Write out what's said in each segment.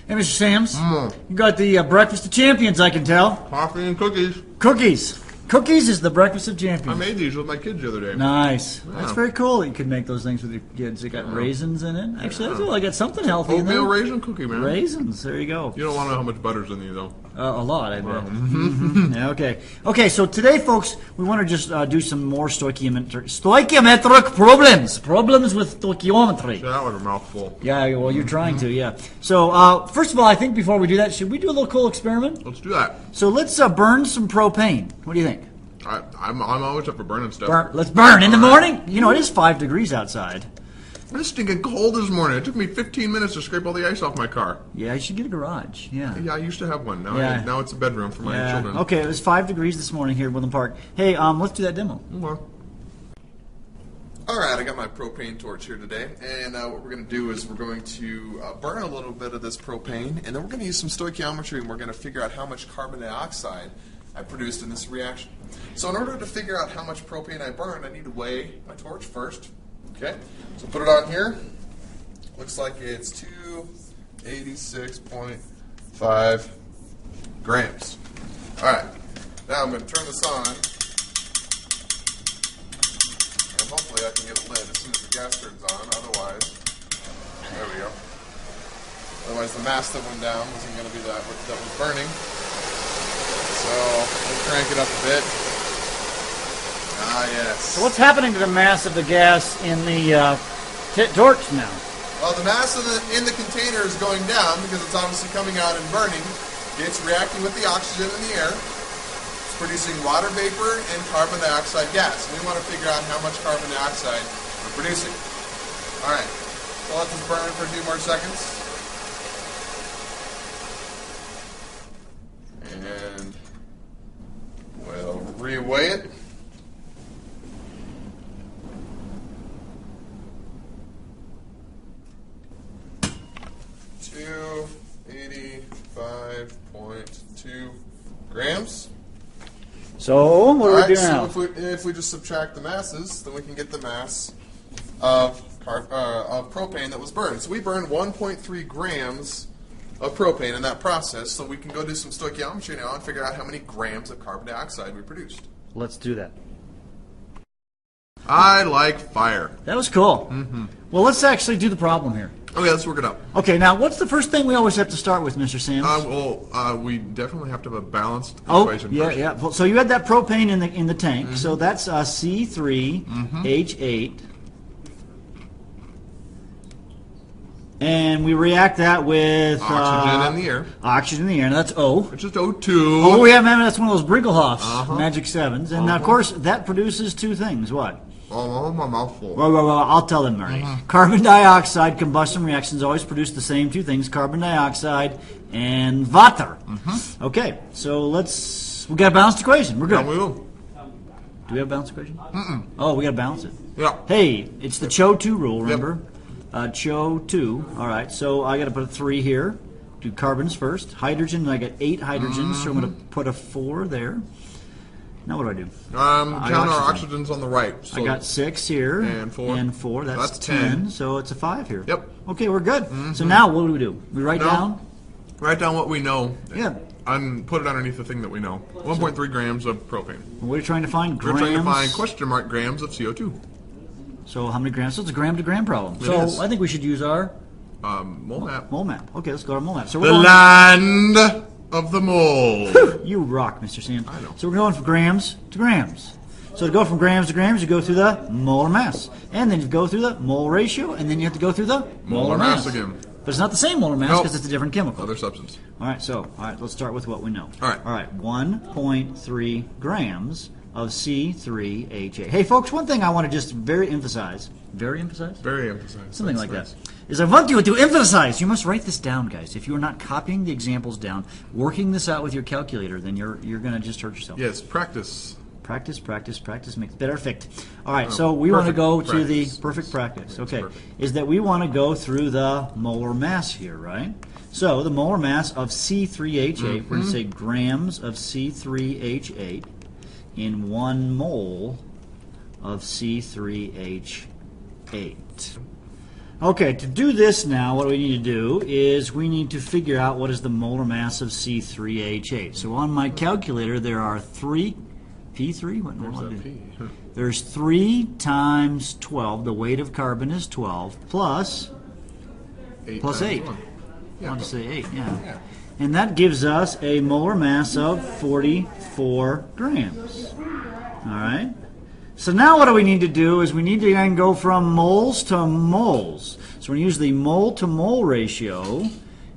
Hey, Mr. Sams, you got the breakfast of champions, I can tell. Coffee and cookies. Cookies. Cookies is the breakfast of champions. I made these with my kids the other day. Nice. Yeah. That's very cool. You could make those things with your kids. They got raisins in it. Actually, that's I got something healthy in there. Oatmeal raisin cookie, man. Raisins. There you go. You don't want to know how much butter's in these, though. A lot, I bet. Yeah, okay. Okay, so today, folks, we want to just do some more stoichiometric problems. Problems with stoichiometry. Yeah, that was a mouthful. Yeah, well, you're trying to, yeah. So, first of all, I think before we do that, should we do a little cool experiment? Let's do that. So let's burn some propane. What do you think? I'm always up for burning stuff. Let's burn in the morning. You know, it is 5 degrees outside. It's stinking cold this morning. It took me 15 minutes to scrape all the ice off my car. Yeah, you should get a garage. Yeah. Yeah, I used to have one. Now, now it's a bedroom for my Yeah. children. Okay, it was 5 degrees this morning here at Woodland Park. Hey, let's do that demo. Okay. Alright, I got my propane torch here today, and what we're going to do is we're going to burn a little bit of this propane, and then we're going to use some stoichiometry, and we're going to figure out how much carbon dioxide I produced in this reaction. So in order to figure out how much propane I burned, I need to weigh my torch first. Okay, so put it on here. Looks like it's 286.5 grams. Alright, now I'm going to turn this on. And hopefully I can get it lit as soon as the gas turns on. Otherwise, there we go. Otherwise the mass that went down wasn't going to be that was burning. So we'll crank it up a bit. Ah, yes. So what's happening to the mass of the gas in the torch now? Well, the mass in the container is going down because it's obviously coming out and burning. It's reacting with the oxygen in the air. It's producing water vapor and carbon dioxide gas. We want to figure out how much carbon dioxide we're producing. All right, so let this burn for a few more seconds. And we'll reweigh it. Two 85.2 grams. So what do we do now? So if we just subtract the masses, then we can get the mass of propane that was burned. So we burned 1.3 grams of propane in that process. So we can go do some stoichiometry now and figure out how many grams of carbon dioxide we produced. Let's do that. I like fire. That was cool. Well, let's actually do the problem here. Okay, let's work it up. Okay, now what's the first thing we always have to start with, Mr. Sams? We definitely have to have a balanced equation first. Yeah. Well, so you had that propane in the tank. So that's C3H8. And we react that with Oxygen in the air. Oxygen in the air. And that's O. It's just O2. Oh, yeah, man, that's one of those Brinkelhoffs, Magic Sevens. And of course, that produces two things. What? Oh, my mouthful. Well, I'll tell them, Marty. Carbon dioxide combustion reactions always produce the same two things: carbon dioxide and water. Okay, so we got a balanced equation. We're good. Yeah, we will. Do we have a balanced equation? Oh, we got to balance it. Yeah. Hey, it's the CHO2 rule, remember? CHO2. All right, so I got to put a 3 here. Do carbons first. Hydrogen, I got 8 hydrogens, so I'm going to put a 4 there. Now what do I do? Count our oxygens on the right. So I got 6 here. And 4. And 4. That's 10. So it's a 5 here. Yep. Okay, we're good. So now what do? We write down? Write down what we know. Yeah. And put it underneath the thing that we know. 1.3 grams of propane. What are you trying to find? We're trying to find question mark grams of CO2. So how many grams? So it's a gram to gram problem. It so is. I think we should use our Mole map. mole map. Okay, let's go to our mole map. So we're The going land of the mole. You rock, Mr. Sam. I know. So we're going from grams to grams. So to go from grams to grams, you go through the molar mass. And then you go through the mole ratio, and then you have to go through the molar mass again. But it's not the same molar mass Nope. because it's a different chemical. Other substance. All right, let's start with what we know. All right. 1.3 grams of C3H8. Hey, folks, one thing I want to just very emphasize, something like that, is I want you to emphasize. You must write this down, guys. If you are not copying the examples down, working this out with your calculator, then you're going to just hurt yourself. Yes, practice. Practice makes perfect. All right, so we want to go to the perfect practice. Okay, is that we want to go through the molar mass here, right? So the molar mass of C3H8, we're going to say grams of C3H8 in 1 mole of C3H8. Okay, to do this now, what we need to do is we need to figure out what is the molar mass of C3H8. So on my calculator, there are P3? What Where's that P? There's 3 times 12. The weight of carbon is 12 plus 8 plus times 8. 1. I want to say 8, Yeah. And that gives us a molar mass of 44 grams. All right? So now what do we need to do is we need to then go from moles to moles. So we're going to use the mole to mole ratio,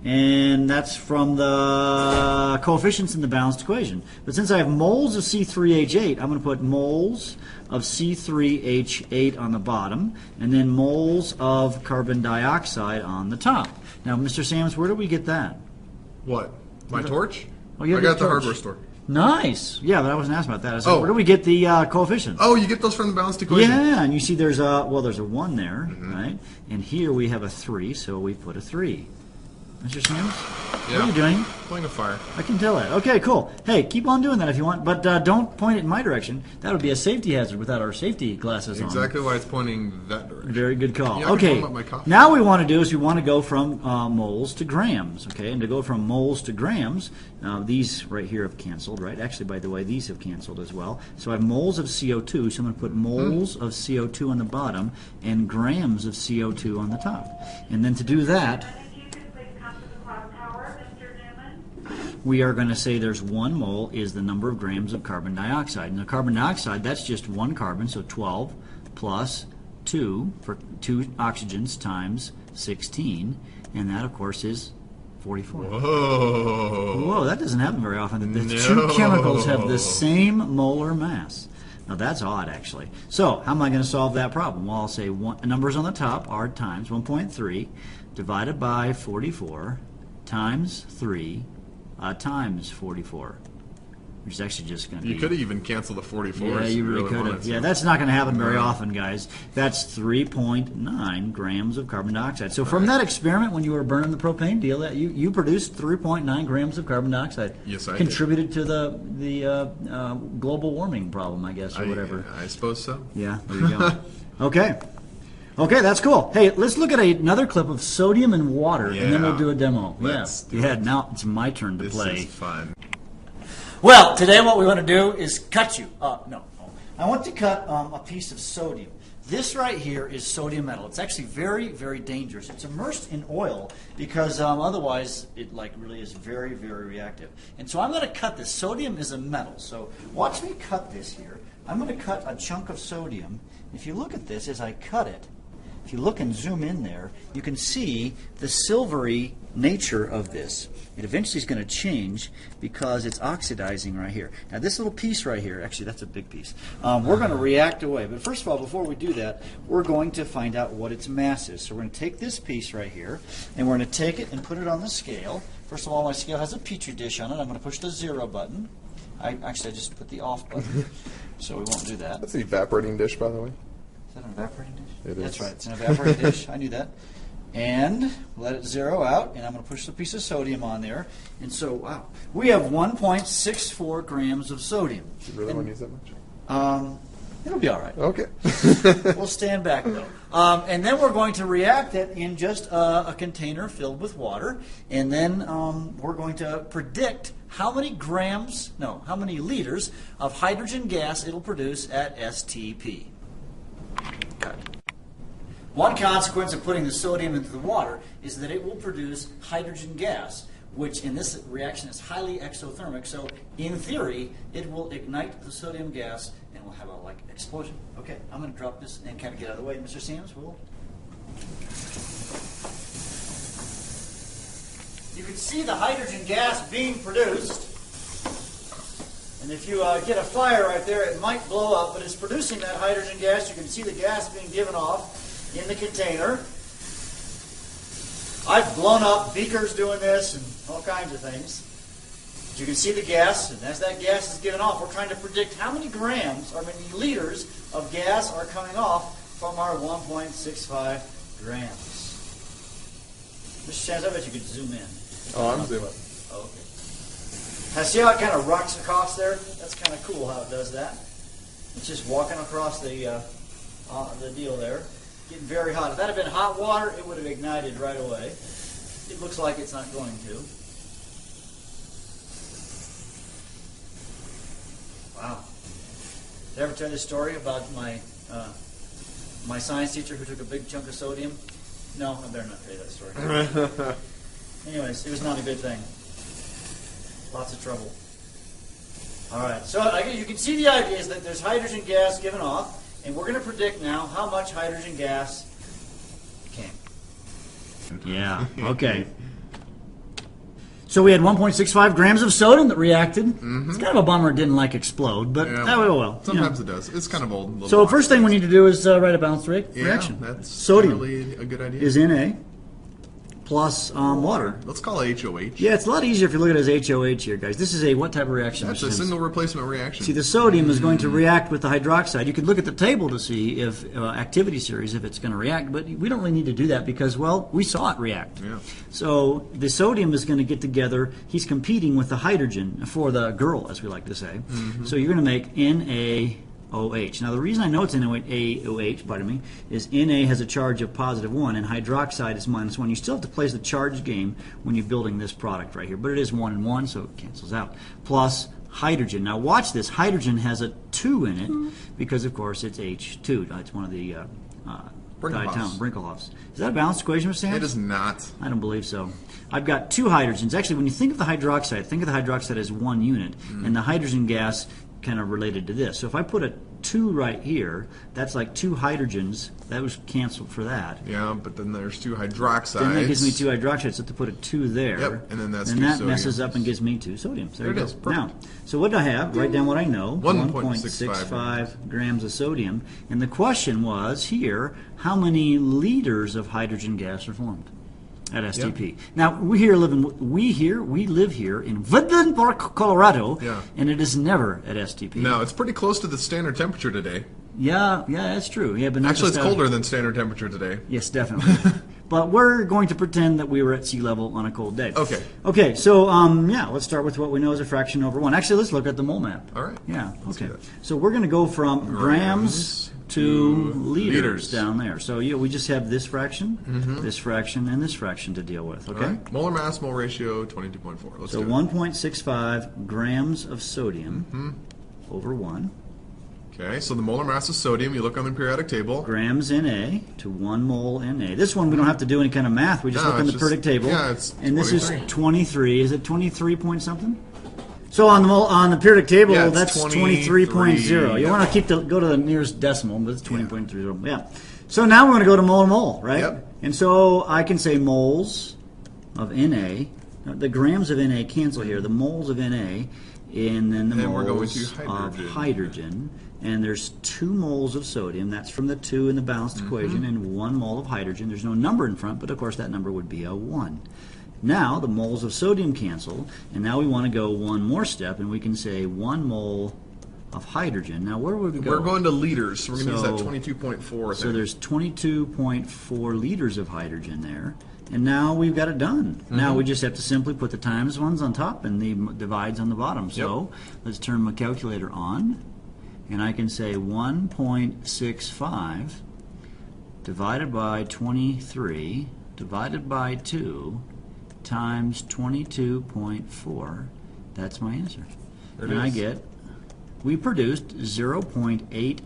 and that's from the coefficients in the balanced equation. But since I have moles of C3H8, I'm going to put moles of C3H8 on the bottom, and then moles of carbon dioxide on the top. Now, Mr. Sams, where do we get that? What? My torch? Oh, you I have got your at the torch. hardware store. Nice. Yeah, but I wasn't asking about that. I said, Oh. where do we get the coefficients? Oh, you get those from the balanced equation? Yeah, and you see there's a 1 there, right? And here we have a 3, so we put a 3. Mr. Sims? Yeah. What are you doing? Playing a fire. I can tell that. Okay, cool. Hey, keep on doing that if you want, but don't point it in my direction. That would be a safety hazard without our safety glasses on. Exactly why it's pointing that direction. Very good call. Yeah, I can Okay, warm up my coffee. now we want to do is we want to go from moles to grams, okay? And to go from moles to grams, these right here have canceled, right? Actually, by the way, these have canceled as well. So I have moles of CO2, so I'm going to put moles of CO2 on the bottom and grams of CO2 on the top. And then to do that, we are going to say there's 1 mole is the number of grams of carbon dioxide. And the carbon dioxide, that's just 1 carbon, so 12 plus 2 for 2 oxygens times 16. And that, of course, is 44. Whoa. Whoa, that doesn't happen very often, that the No. 2 chemicals have the same molar mass. Now, that's odd, actually. So, how am I going to solve that problem? Well, I'll say numbers on the top are times 1.3 divided by 44 times 3 times 44, which is actually just going to be... You could have even canceled the 44. Yeah, you really could have. Yeah, that's not going to happen very often, guys. That's 3.9 grams of carbon dioxide. So from that experiment, when you were burning the propane deal, that you produced 3.9 grams of carbon dioxide. Yes, I did. Contributed to the global warming problem, I guess, or whatever. I suppose so. Yeah, there you go. Okay. Okay, that's cool. Hey, let's look at another clip of sodium and water, and then we'll Yeah. do a demo. Let's do Yeah, now it's my turn to This play. is fun. Well, today what we want to do is cut you. No. I want to cut a piece of sodium. This right here is sodium metal. It's actually very, very dangerous. It's immersed in oil because otherwise it really is very, very reactive. And so I'm going to cut this. Sodium is a metal. So watch me cut this here. I'm going to cut a chunk of sodium. If you look at this as I cut it, if you look and zoom in there, you can see the silvery nature of this. It eventually is going to change because it's oxidizing right here. Now this little piece right here, actually that's a big piece, we're going to react away. But first of all, before we do that, we're going to find out what its mass is. So we're going to take this piece right here, and we're going to take it and put it on the scale. First of all, my scale has a petri dish on it. I'm going to push the 0 button. I just put the off button, so we won't do that. That's the evaporating dish, by the way. Is that an evaporating dish? It That's is. right. It's an evaporating dish. I knew that. And let it 0 out, and I'm going to push the piece of sodium on there. And so, wow, we have 1.64 grams of sodium. Do you really want to use that much? It'll be all right. Okay. We'll stand back, though. And then we're going to react it in just a container filled with water. And then we're going to predict how many liters of hydrogen gas it'll produce at STP. Cut. One consequence of putting the sodium into the water is that it will produce hydrogen gas, which in this reaction is highly exothermic. So in theory, it will ignite the sodium gas and will have a explosion. Okay, I'm going to drop this and kind of get out of the way. Mr. Sams, you can see the hydrogen gas being produced. And if you get a fire right there, it might blow up, but it's producing that hydrogen gas. You can see the gas being given off in the container. I've blown up beakers doing this and all kinds of things. But you can see the gas, and as that gas is given off, we're trying to predict how many grams or many liters of gas are coming off from our 1.65 grams. Mr. Sands, I bet you could zoom in. Oh, I'm zooming. Oh, okay. Now see how it kind of rocks across there? That's kind of cool how it does that. It's just walking across the deal there. getting very hot. If that had been hot water, it would have ignited right away. It looks like it's not going to. Wow. Did I ever tell this story about my science teacher who took a big chunk of sodium? No, I better not tell you that story. Anyways, it was not a good thing. Lots of trouble. All right, so you can see the idea is that there's hydrogen gas given off, and we're going to predict now how much hydrogen gas came. Yeah, okay. So we had 1.65 grams of sodium that reacted. It's kind of a bummer it didn't explode, but oh well. Sometimes it does. It's kind of old. So first thing we need to do is write a balanced reaction. That's sodium really a good idea. is Na plus water. Let's call it HOH. Yeah, it's a lot easier if you look at it as HOH here, guys. This is a what type of reaction? That's a single replacement reaction. See, the sodium is going to react with the hydroxide. You could look at the table to see if activity series, if it's going to react, but we don't really need to do that because, well, we saw it react. Yeah. So the sodium is going to get together. He's competing with the hydrogen for the girl, as we like to say. So you're going to make NaOH. Now, the reason I know it's NaOH, pardon me, is Na has a charge of +1 and hydroxide is -1. You still have to play the charge game when you're building this product right here, but it is 1 and 1, so it cancels out. Plus hydrogen. Now, watch this. Hydrogen has a 2 in it because, of course, it's H2. It's one of the Brinkelhoffs. Is that a balanced equation, Mr. Hans? It is not. I don't believe so. I've got 2 hydrogens. Actually, when you think of the hydroxide, think of the hydroxide as 1 unit, and the hydrogen gas kind of related to this. So if I put a 2 right here, that's like 2 hydrogens. That was canceled for that. Yeah, but then there's 2 hydroxides. Then that gives me 2 hydroxides, so to put a 2 there. Yep, and then that's 2 that sodiums. messes up and gives me 2 sodiums. There you go. it is. Perfect. Now, so what do I have? Write down what I know. 1.65 grams of sodium. And the question was here, how many liters of hydrogen gas are formed at STP? Yep. Now we live here in Woodland Park, Colorado, and it is never at STP. No, it's pretty close to the standard temperature today. Yeah, that's true. Yeah, but not Actually, just it's colder than standard temperature today. Yes, definitely. But we're going to pretend that we were at sea level on a cold day. Okay. Okay, so let's start with what we know as a fraction over 1. Actually, let's look at the mole map. All right. Yeah, Let's okay. do that. So we're going to go from grams to liters liters down there. So we just have this fraction, this fraction, and this fraction to deal with, okay? All right. Molar mass, mole ratio, 22.4. Let's So do it. 1.65 grams of sodium over 1. Okay, so the molar mass of sodium, you look on the periodic table. Grams Na to 1 mole Na. This one we don't have to do any kind of math. We just look on the periodic table. Yeah, it's and 23. this is 23. Is it 23 point something? So on the periodic table, Yeah, it's that's 23. 23.0. You want to go to the nearest decimal, but it's 20.30. Yeah. So now we're going to go to mole to mole, right? Yep. And so I can say moles of Na. The grams of Na cancel here. The moles of Na, and then the And we're going moles to of hydrogen. And there's 2 moles of sodium. That's from the 2 in the balanced equation, and 1 mole of hydrogen. There's no number in front, but of course that number would be a 1. Now the moles of sodium cancel, and now we want to go one more step, and we can say 1 mole of hydrogen. Now where would we go? We're going to liters, so we're going to So- use that 22.4 So thing. there's 22.4 liters of hydrogen there. And now we've got it done. Now we just have to simply put the times ones on top and the divides on the bottom. So let's turn my calculator on. And I can say 1.65 divided by 23 divided by 2 times 22.4. That's my answer. There it And I is. get, we produced 0.8,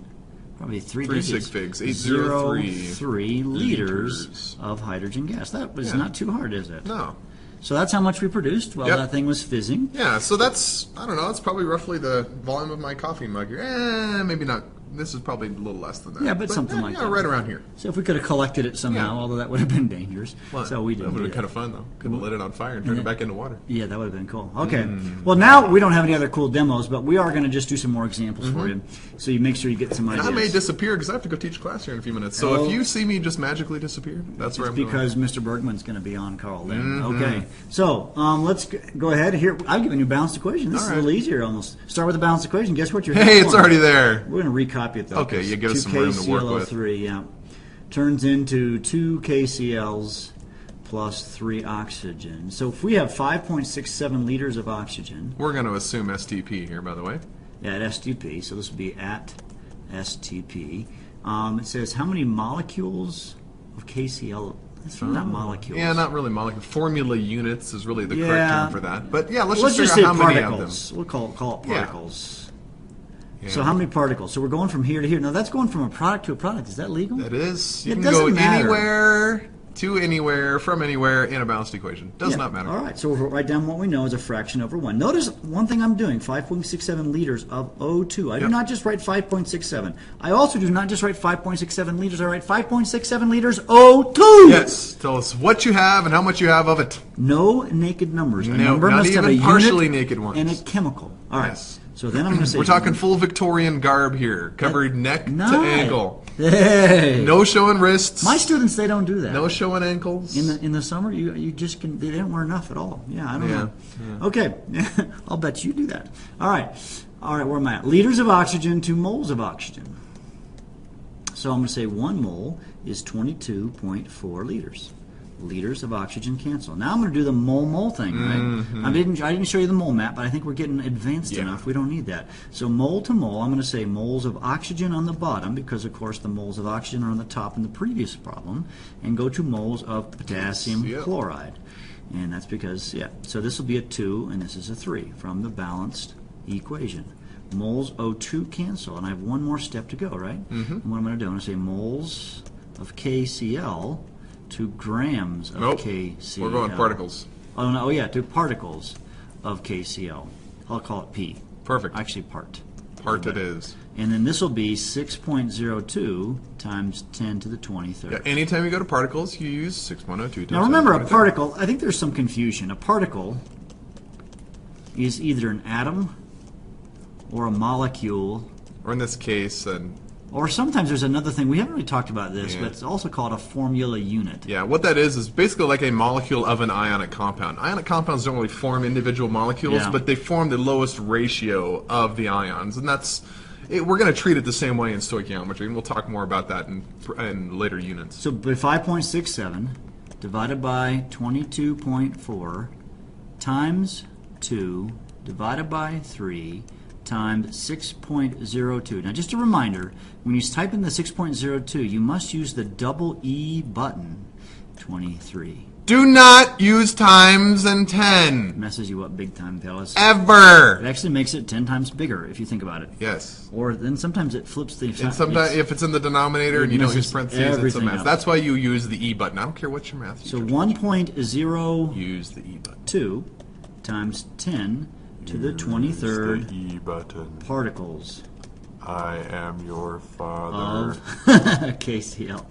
probably 3 3 digits, sig figs, 803 03 liters of hydrogen gas. That was not too hard, is it? No. So that's how much we produced while Yep. that thing was fizzing. Yeah, so that's, I don't know, that's probably roughly the volume of my coffee mug here. Maybe not. This is probably a little less than that. Yeah, but something like yeah, that. right around here. So if we could have collected it somehow, Yeah. although that would have been dangerous. Well, So we that didn't would do have been that. kind of fun, though. Could have lit it on fire and turned it back into water. Yeah, that would have been cool. Okay. Well, now we don't have any other cool demos, but we are going to just do some more examples for you, so you make sure you get some And ideas. I may disappear because I have to go teach class here in a few minutes. So Oh. if you see me just magically disappear, that's where It's I'm because Mr. Bergman's going to be on Carl then. Okay. So let's go ahead. Here, I've given you a balanced equation. This is a little easier almost. Start with a balanced equation. Guess what you're going. Hey, it's already there. We're going to recopy it though. Okay, you give us some room to work with. 2KClO3, yeah. Turns into 2 KCl's plus 3 oxygen. So if we have 5.67 liters of oxygen, We're going to assume STP here, by the way. at STP, so this would be at STP, It says how many molecules of KCl. It's really not molecules. Yeah, not really molecule. Formula units is really the correct Yeah. term for that. But yeah, let's Let's just just figure say out how many of them. particles. We'll call it Yeah. particles. Yeah. So how many particles? So we're going from here to here. Now that's going from a product to a product. Is that legal? That is. You It can doesn't go matter. anywhere to anywhere from anywhere in a balanced equation. Does Yeah. not matter. All right, so we'll write down what we know as a fraction over 1. Notice one thing I'm doing, 5.67 liters of O2. I do Yep. not just write 5.67. I also do not just write 5.67 liters. I write 5.67 liters O2. Yes. Tell us what you have and how much you have of it. No naked numbers. A No, number not must have a even partially unit naked ones. and a chemical. All right. Yes. So then I'm going to say We're talking full Victorian garb here, covered neck to Nice. ankle. Hey. No showing wrists. My students, they don't do that. No showing ankles. In the summer, you just can. They don't wear enough at all. Yeah, I don't Yeah, know. Okay, I'll bet you do that. All right, where am I at? Liters of oxygen to moles of oxygen. So I'm going to say 1 mole is 22.4 liters. Liters of oxygen cancel. Now I'm going to do the mole thing, right? I didn't show you the mole map, but I think we're getting advanced Yeah. enough. We don't need that. So mole to mole, I'm going to say moles of oxygen on the bottom, because of course the moles of oxygen are on the top in the previous problem, and go to moles of potassium Yep. chloride. And that's because, yeah, so this will be a 2 and this is a 3 from the balanced equation. Moles O2 cancel, and I have one more step to go, right? And what I'm going to do, I'm going to say moles of KCl to grams of Nope. KCl. We're going particles. Oh, no, oh yeah, to particles of KCl. I'll call it P. Perfect. Actually, part. Part it is. And then this will be 6.02 times 10 to the 23rd. Yeah, anytime you go to particles, you use 6.02 times. Now remember, 10 to a the 23rd. particle, I think there's some confusion. A particle is either an atom or a molecule, Or in this case, or sometimes there's another thing. We haven't really talked about this, Yeah. but it's also called a formula unit. yeah, what that is basically like a molecule of an ionic compound. Ionic compounds don't really form individual molecules, Yeah. but they form the lowest ratio of the ions, and that's. We're going to treat it the same way in stoichiometry, and we'll talk more about that in later units. So by 5.67 divided by 22.4 times 2 divided by 3 times 6.02. Now just a reminder, when you type in the 6.02, you must use the double E button, 23. Do not use times and 10. Messes you up big time, fellas. It Ever. actually makes it 10 times bigger if you think about it. Yes. Or then sometimes it flips the... And sometimes, if it's in the denominator and you don't use messes parentheses, it's a everything mess. up. That's why you use the E button. I don't care what your math So teacher 1.02 use the E button. times 10 to the 23rd E button. particles I am your father. of KCl.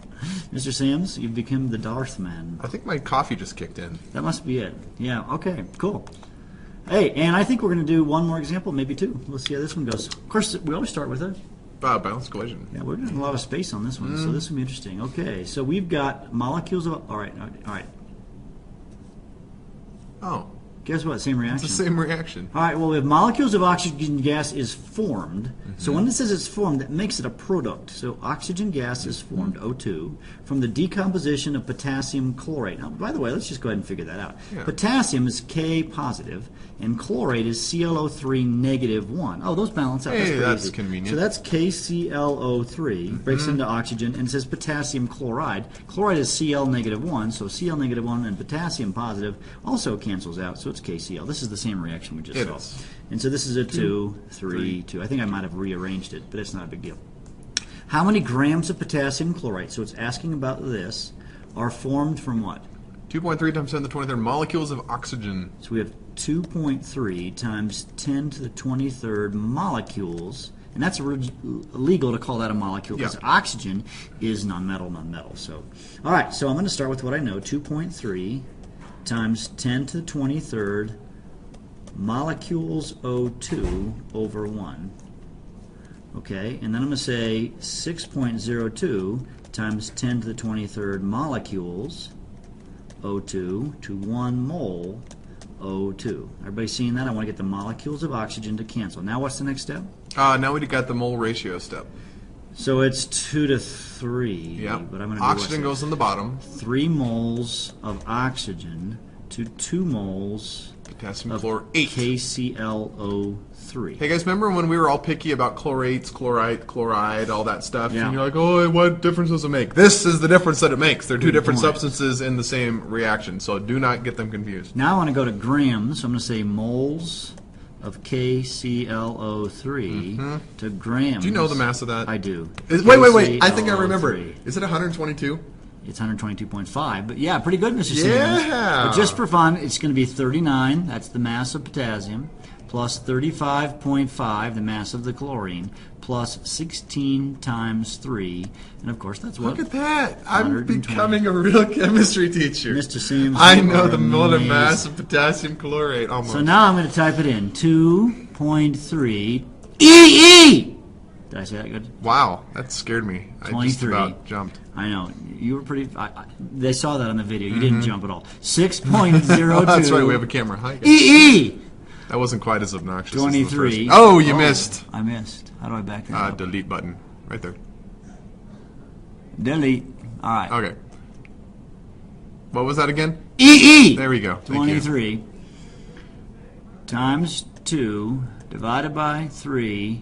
Mr. Sams, you've become the Darth Man. I think my coffee just kicked in. That must be it. Yeah, okay, cool. Hey, and I think we're going to do one more example, maybe two. Let's see how this one goes. Of course, we always start with a... Balanced equation. Yeah, we're doing a lot of space on this one, so this will be interesting. Okay, so we've got molecules of... All right. Oh, Guess what? Same reaction. it's the same reaction. All right, well, if molecules of oxygen gas is formed, so when it says it's formed, that makes it a product. So oxygen gas is formed, O2, from the decomposition of potassium chlorate. Now, by the way, let's just go ahead and figure that out. Yeah. Potassium is K positive, and chlorate is ClO3 negative 1. Oh, those balance out. Hey, That's pretty that's easy. convenient. So that's KClO3, breaks into oxygen, and it says potassium chloride. Chloride is Cl negative 1, so Cl negative 1 and potassium positive also cancels out, so it's KCl. This is the same reaction we just It saw. is. And so this is a 2, 3, 2. I think I might have rearranged it, but it's not a big deal. How many grams of potassium chloride, so it's asking about this, are formed from what? 2.3 times 10 to the 23rd molecules of oxygen. So we have 2.3 times 10 to the 23rd molecules, and that's illegal to call that a molecule because Yeah. oxygen is nonmetal. So, all right, so I'm going to start with what I know, 2.3 times 10 to the 23rd molecules O2 over 1. Okay, and then I'm going to say 6.02 times 10 to the 23rd molecules O2 to 1 mole O2. Everybody seeing that? I want to get the molecules of oxygen to cancel. Now what's the next step? Now we got the mole ratio step. So it's 2 to 3. Yeah. But I'm going to Oxygen goes in the bottom. 3 moles of oxygen to 2 moles Potassium chlorate. KClO3. Hey guys, remember when we were all picky about chlorates, chloride, all that stuff? Yeah. And you're like, oh, what difference does it make? This is the difference that it makes. They're two Good different point. substances in the same reaction, so do not get them confused. Now I want to go to grams. So I'm going to say moles of KClO3 to grams. Do you know the mass of that? I do. Wait. I think I remember. KClO3. Is it 122? It's 122.5, but yeah, pretty good, Mr. Simmons. Yeah. But just for fun, it's going to be 39. That's the mass of potassium, plus 35.5, the mass of the chlorine, plus 16 times 3, and of course that's what. Look at that! I'm 120. becoming a real chemistry teacher. Mr. Sims, I you know are the molar amazing. mass of potassium chlorate almost. So now I'm going to type it in 2.3 EE. Did I say that good? Wow, that scared me. I just 23. about jumped. I know you were pretty. They saw that on the video. You didn't jump at all. 6.02. That's right. We have a camera. Hi, guys. EE. That wasn't quite as obnoxious. As 23. the first. Oh, you missed. I missed. How do I back that up? Delete button right there. Delete. All right. Okay. What was that again? EE. There we go. Thank you. 23 times 2 divided by 3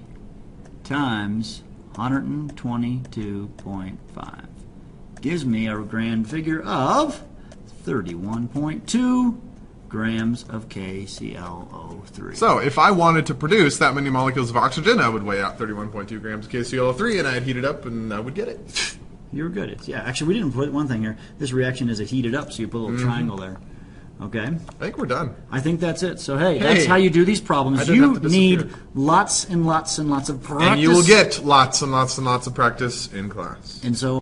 times 122.5 gives me a grand figure of 31.2 grams of KClO3. So, if I wanted to produce that many molecules of oxygen, I would weigh out 31.2 grams of KClO3, and I'd heat it up, and I would get it. You were good. Yeah, actually, we didn't put one thing here. This reaction is heated up, so you put a little triangle there. Okay? I think we're done. I think that's it. So, hey, that's how you do these I problems. didn't You have to need disappear. lots and lots and lots of practice. And you will get lots and lots and lots of practice in class. And so